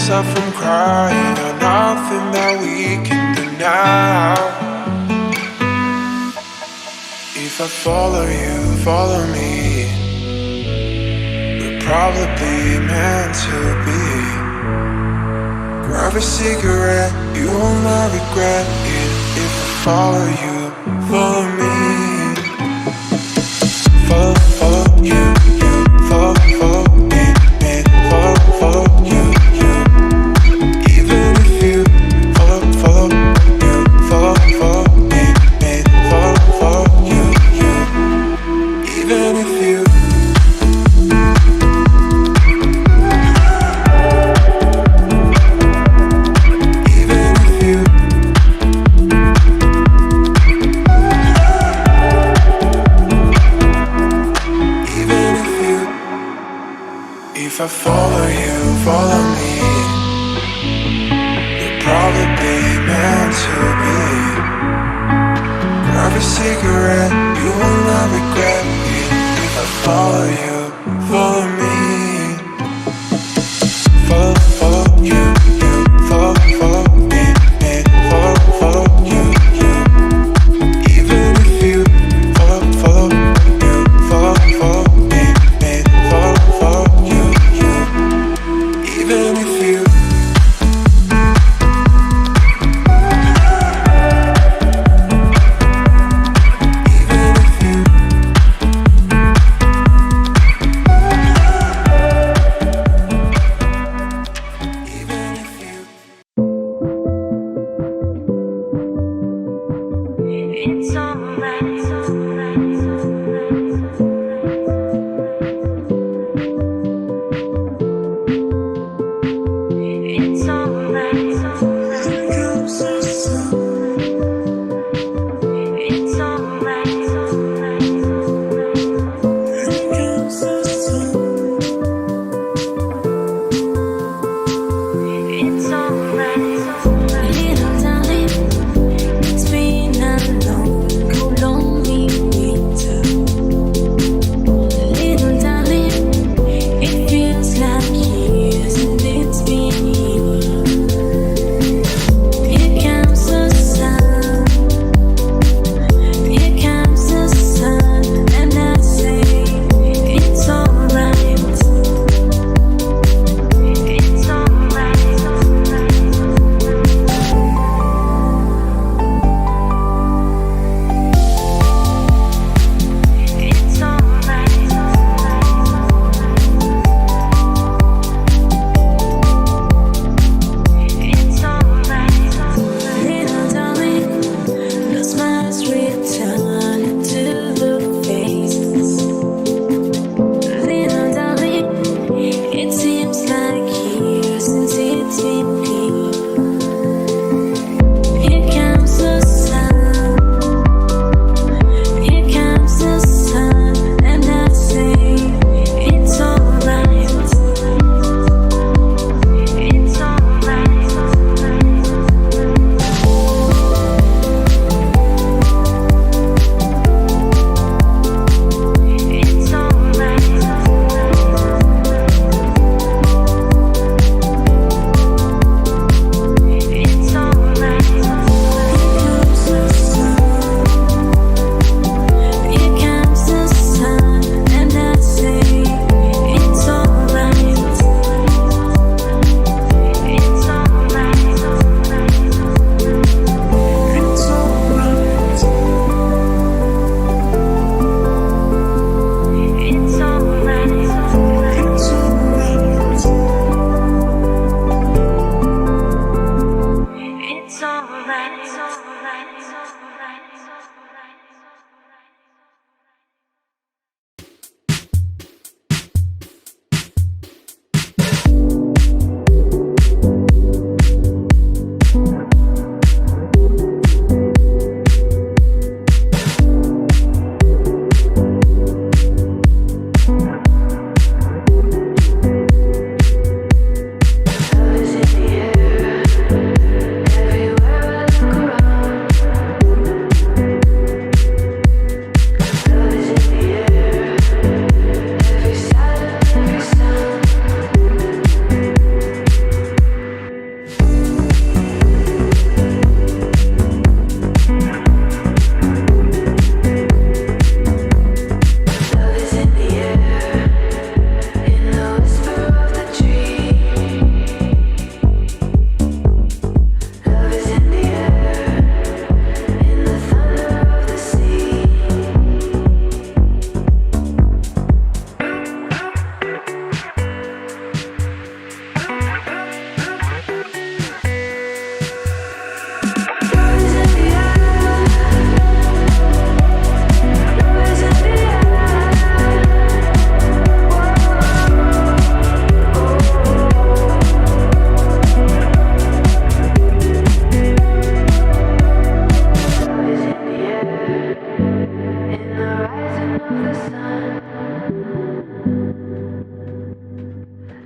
yourself from crying. Nothing that we can do now. If I follow you, follow me, we're probably meant to be. Grab a cigarette, you will not regret it. If I follow you, follow me. Follow you, follow me, follow you. Even if you follow you, follow me, follow you. Even if you if I follow you, follow me, we're probably meant to be. Grab a cigarette, you will not regret it. If I follow you, follow me. Follow you, follow me, follow you. Even if you follow you, follow me, follow you. Even if you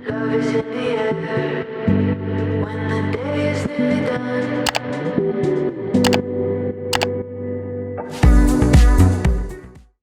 Love is in the air.